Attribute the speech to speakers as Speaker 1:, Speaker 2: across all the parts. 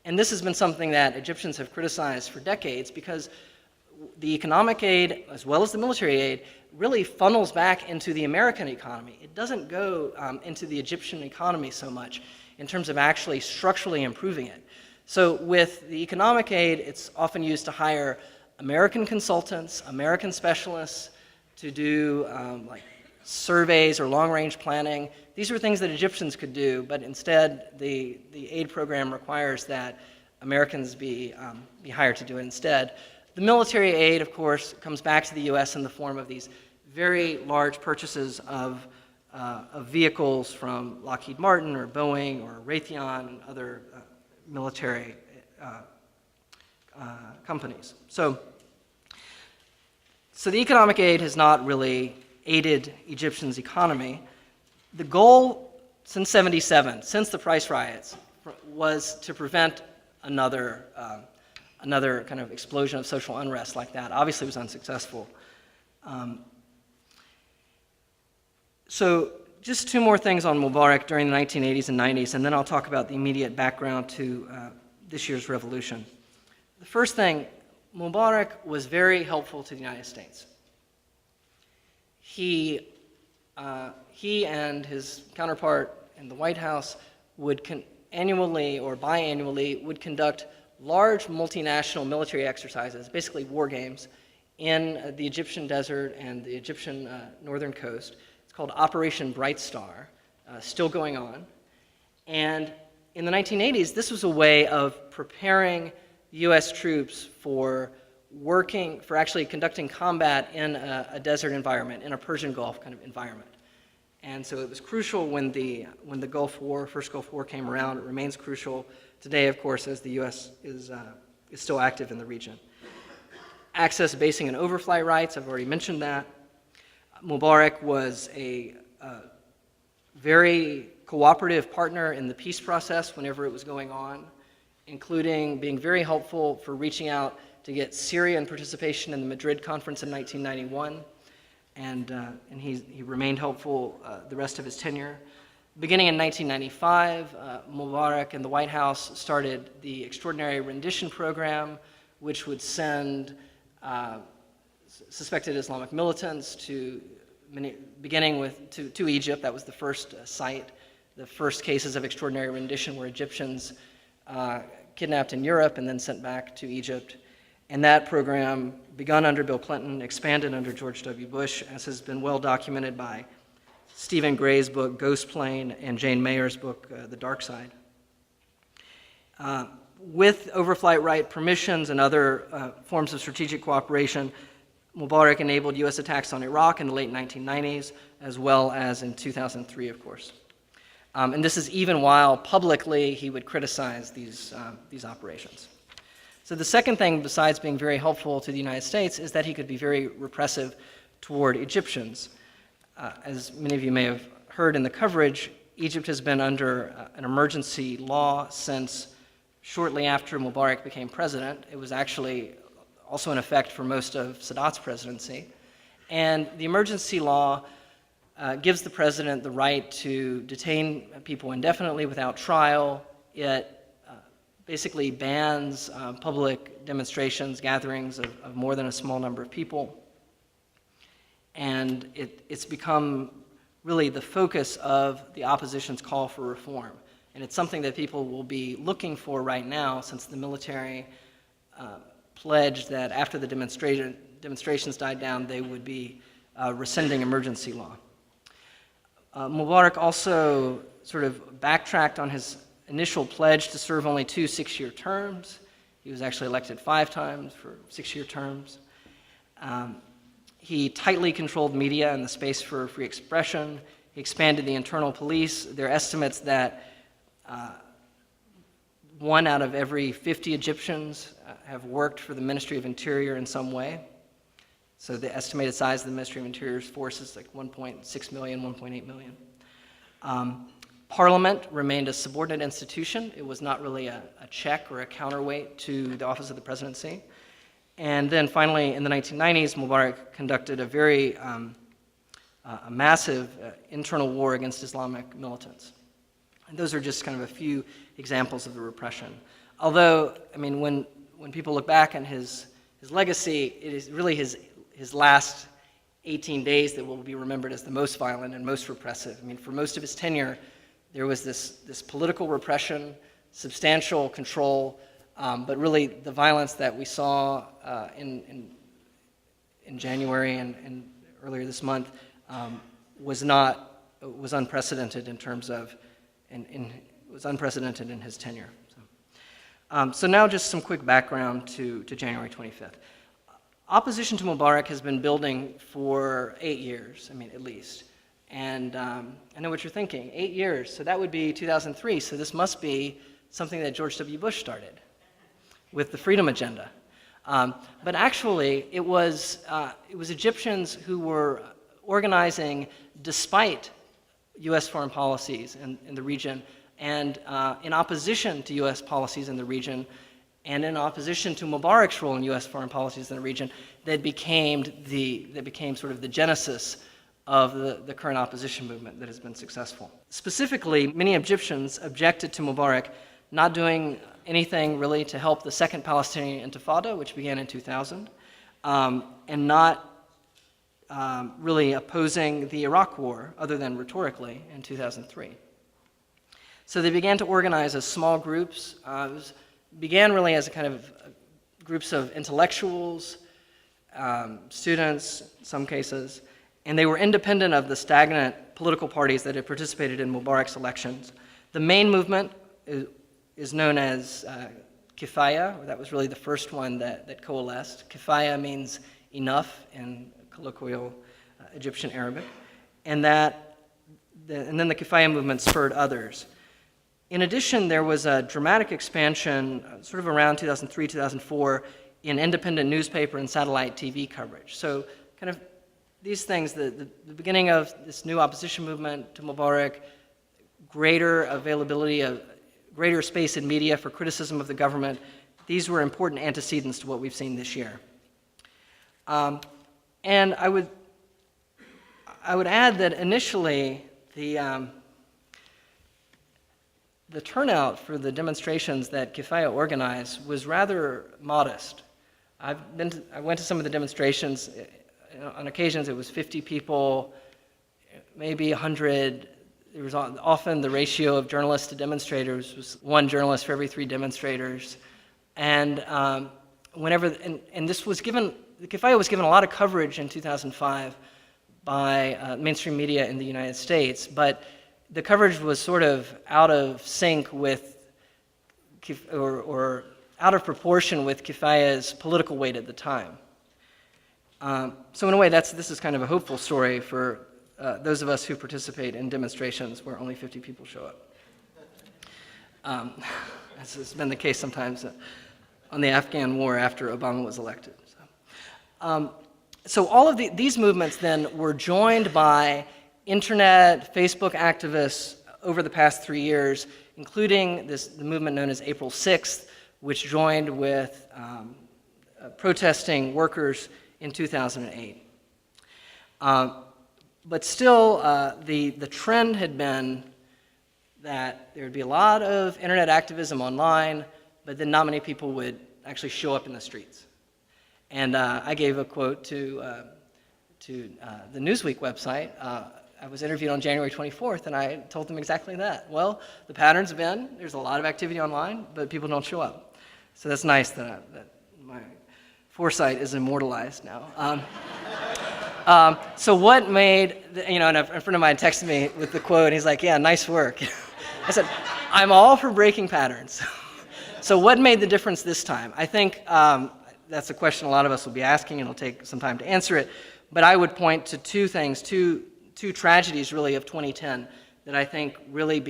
Speaker 1: And this has been something that Egyptians have criticized for decades because the economic aid, as well as the military aid, really funnels back into the American economy. It doesn't go into the Egyptian economy so much in terms of actually structurally improving it. So with the economic aid, it's often used to hire American consultants, American specialists to do like surveys or long-range planning. These are things that Egyptians could do, but instead the aid program requires that Americans be hired to do it instead. The military aid, of course, comes back to the U.S. in the form of these very large purchases of vehicles from Lockheed Martin or Boeing or Raytheon and other military companies. So the economic aid has not really aided Egyptians' economy. The goal since '77, since the price riots, was to prevent another kind of explosion of social unrest like that. Obviously, it was unsuccessful. So just two more things on Mubarak during the 1980s and 90s, and then I'll talk about the immediate background to this year's revolution. The first thing, Mubarak was very helpful to the United States. He and his counterpart in the White House would annually or biannually would conduct large multinational military exercises, basically war games, in the Egyptian desert and the Egyptian northern coast. It's called Operation Bright Star, still going on. And in the 1980s, this was a way of preparing U.S. troops for actually conducting combat in a desert environment, in a Persian Gulf kind of environment. And so it was crucial when the Gulf War, first Gulf War came around. It remains crucial today, of course, as the U.S. is still active in the region. Access, basing, and overflight rights, I've already mentioned that. Mubarak was a very cooperative partner in the peace process whenever it was going on, including being very helpful for reaching out to get Syrian participation in the Madrid Conference in 1991. And he remained helpful the rest of his tenure. Beginning in 1995, Mubarak and the White House started the Extraordinary Rendition Program, which would send suspected Islamic militants to Egypt. That was the first site. The first cases of extraordinary rendition were Egyptians kidnapped in Europe and then sent back to Egypt. And that program, begun under Bill Clinton, expanded under George W. Bush, as has been well documented by Stephen Gray's book, Ghost Plane, and Jane Mayer's book, The Dark Side. With overflight right permissions and other forms of strategic cooperation, Mubarak enabled U.S. attacks on Iraq in the late 1990s, as well as in 2003, of course. And this is even while publicly he would criticize these operations. So the second thing, besides being very helpful to the United States, is that he could be very repressive toward Egyptians. As many of you may have heard in the coverage, Egypt has been under an emergency law since shortly after Mubarak became president. It was actually also in effect for most of Sadat's presidency. And the emergency law gives the president the right to detain people indefinitely without trial. It basically bans public demonstrations, gatherings of more than a small number of people. And it's become really the focus of the opposition's call for reform. And it's something that people will be looking for right now, since the military pledged that after the demonstrations died down, they would be rescinding emergency law. Mubarak also sort of backtracked on his initial pledge to serve only 2 6-year terms. He was actually elected 5 times for 6-year terms. He tightly controlled media and the space for free expression. He expanded the internal police. There are estimates that 1 out of every 50 Egyptians have worked for the Ministry of Interior in some way. So the estimated size of the Ministry of Interior's force is like 1.6 million, 1.8 million. Parliament remained a subordinate institution. It was not really a check or a counterweight to the office of the presidency. And then finally, in the 1990s, Mubarak conducted a very a massive internal war against Islamic militants. And those are just kind of a few examples of the repression. Although, I mean, when people look back on his legacy, it is really his last 18 days that will be remembered as the most violent and most repressive. I mean, for most of his tenure, there was this political repression, substantial control, but really the violence that we saw in January and earlier this month was unprecedented in terms of, was unprecedented in his tenure. So now just some quick background to January 25th. Opposition to Mubarak has been building for 8 years, I mean, at least. And I know what you're thinking, 8 years, so that would be 2003, so this must be something that George W. Bush started with the Freedom Agenda. But actually, it was Egyptians who were organizing despite U.S. foreign policies in the region, and in opposition to U.S. policies in the region, and in opposition to Mubarak's role in U.S. foreign policies in the region, that became sort of the genesis of the current opposition movement that has been successful. Specifically, many Egyptians objected to Mubarak not doing anything really to help the Second Palestinian Intifada, which began in 2000, and not really opposing the Iraq War, other than rhetorically, in 2003. So they began to organize as small groups. Began really as a kind of groups of intellectuals, students, in some cases, and they were independent of the stagnant political parties that had participated in Mubarak's elections. The main movement is known as Kifaya. That was really the first one that coalesced. Kifaya means enough in colloquial Egyptian Arabic, and then the Kifaya movement spurred others. In addition, there was a dramatic expansion, sort of around 2003, 2004, in independent newspaper and satellite TV coverage. So kind of these things, the beginning of this new opposition movement to Mubarak, greater availability of greater space in media for criticism of the government, these were important antecedents to what we've seen this year. And I would add that initially the turnout for the demonstrations that Kifaya organized was rather modest. I went to some of the demonstrations. On occasions, it was 50 people, maybe 100. There was often the ratio of journalists to demonstrators was 1 journalist for every 3 demonstrators. And this was given, Kifaya was given a lot of coverage in 2005 by mainstream media in the United States, but the coverage was sort of out of sync with, or out of proportion with Kifaya's political weight at the time. So in a way, this is kind of a hopeful story for those of us who participate in demonstrations where only 50 people show up. As has been the case sometimes on the Afghan war after Obama was elected. So all of these movements then were joined by internet, Facebook activists over the past 3 years, including the movement known as April 6th, which joined with protesting workers in 2008. But still, the trend had been that there would be a lot of internet activism online, but then not many people would actually show up in the streets. And I gave a quote to the Newsweek website. I was interviewed on January 24th, and I told them exactly that. Well, the pattern's been there's a lot of activity online, but people don't show up. So that's nice that my foresight is immortalized now. So what made, and a friend of mine texted me with the quote, and he's like, yeah, nice work. I said, I'm all for breaking patterns. So what made the difference this time? I think that's a question a lot of us will be asking, and it'll take some time to answer it. But I would point to 2 things, two tragedies really of 2010 that I think really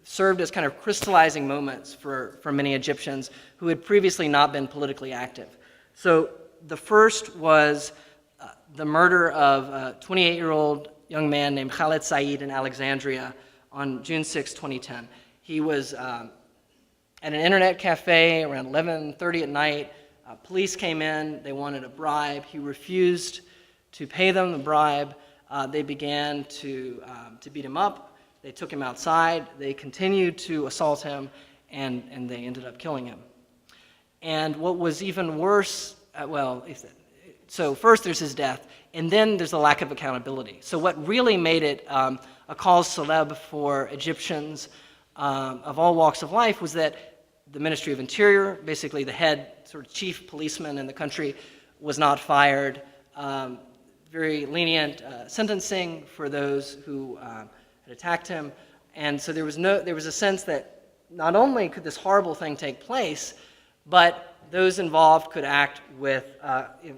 Speaker 1: served as kind of crystallizing moments for many Egyptians who had previously not been politically active. So the first was the murder of a 28-year-old young man named Khaled Said in Alexandria on June 6, 2010. He was at an internet cafe around 11:30 at night. Police came in, they wanted a bribe. He refused to pay them the bribe. They began to beat him up. They took him outside. They continued to assault him. and they ended up killing him. And what was even worse, so first there's his death, and then there's a lack of accountability. So what really made it a cause célèbre for Egyptians of all walks of life was that the Ministry of Interior, basically the head sort of chief policeman in the country, was not fired. Very lenient sentencing for those who had attacked him. And so there was a sense that not only could this horrible thing take place, but those involved could act with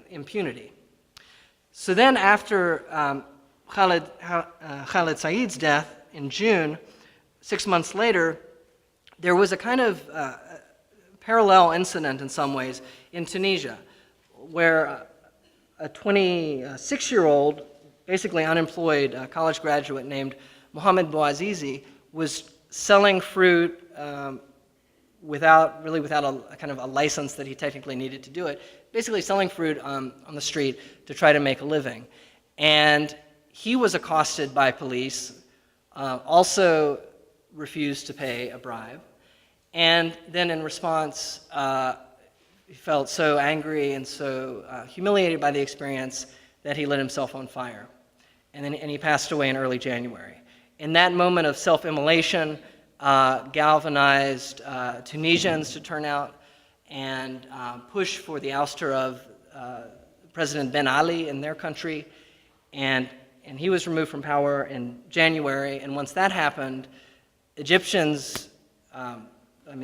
Speaker 1: impunity. So then after Khaled Said's death in June, 6 months later, there was a kind of parallel incident in some ways in Tunisia, where a 26-year-old, basically unemployed college graduate named Mohammad Mosaddegh was selling fruit without a kind of a license that he technically needed to do it, basically selling fruit on the street to try to make a living. And he was accosted by police, also refused to pay a bribe, and then in response, he felt so angry and so humiliated by the experience that he lit himself on fire. And he passed away in early January. In that moment of self-immolation, galvanized Tunisians to turn out and push for the ouster of President Ben Ali in their country. And he was removed from power in January. And once that happened, Egyptians,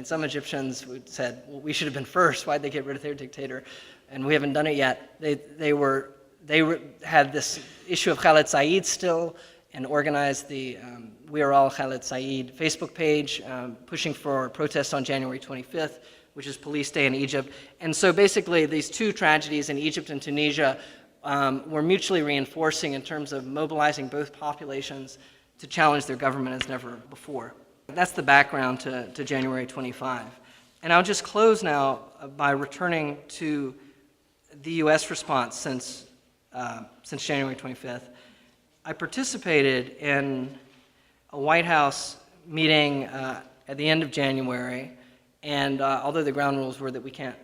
Speaker 1: some Egyptians said, well, we should have been first. Why'd they get rid of their dictator? And we haven't done it yet. They had this issue of Khaled Said still, and organized the We Are All Khaled Said Facebook page, pushing for protests on January 25th, which is Police Day in Egypt. And so basically these two tragedies in Egypt and Tunisia were mutually reinforcing in terms of mobilizing both populations to challenge their government as never before. That's the background to January 25. And I'll just close now by returning to the US response since January 25th. I participated in a White House meeting at the end of January, and although the ground rules were that we can't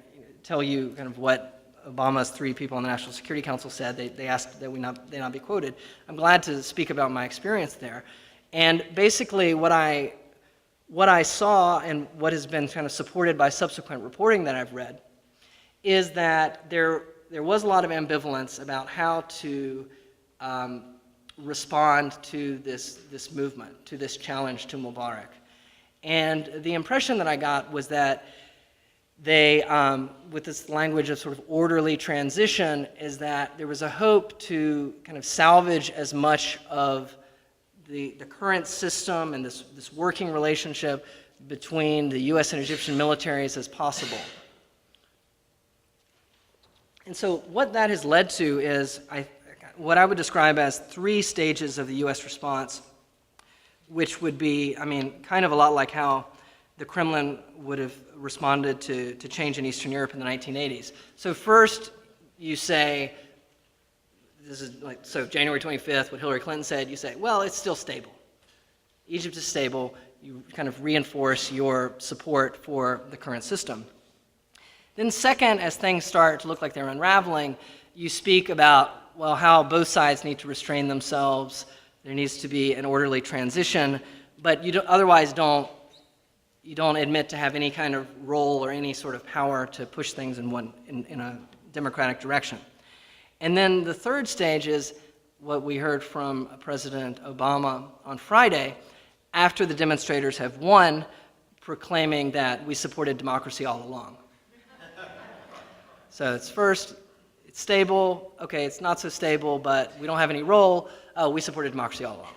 Speaker 1: tell you kind of what Obama's 3 people on the National Security Council said, they asked that they not be quoted. I'm glad to speak about my experience there. And basically what I saw and what has been kind of supported by subsequent reporting that I've read is that there was a lot of ambivalence about how to respond to this movement, to this challenge to Mubarak. And the impression that I got was that they, with this language of sort of orderly transition, is that there was a hope to kind of salvage as much of the current system and this working relationship between the US and Egyptian militaries as possible. And so what that has led to is what I would describe as 3 stages of the US response, which would be, kind of a lot like how the Kremlin would have responded to change in Eastern Europe in the 1980s. So first, you say, so January 25th, what Hillary Clinton said, you say, well, it's still stable. Egypt is stable. You kind of reinforce your support for the current system. Then second, as things start to look like they're unraveling, you speak about, well, how both sides need to restrain themselves. There needs to be an orderly transition, but you otherwise don't admit to have any kind of role or any sort of power to push things in a democratic direction. And then the third stage is what we heard from President Obama on Friday, after the demonstrators have won, proclaiming that we supported democracy all along. So it's first, it's stable, okay, it's not so stable, but we don't have any role, we supported democracy all along.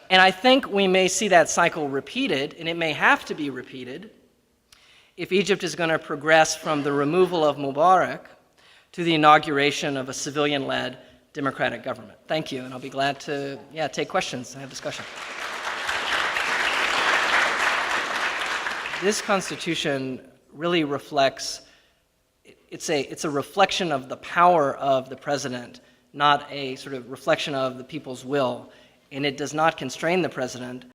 Speaker 1: And I think we may see that cycle repeated, and it may have to be repeated, if Egypt is going to progress from the removal of Mubarak to the inauguration of a civilian-led democratic government. Thank you, and I'll be glad to take questions and have discussion. This Constitution really reflects, it's a reflection of the power of the president, not a sort of reflection of the people's will, and it does not constrain the president.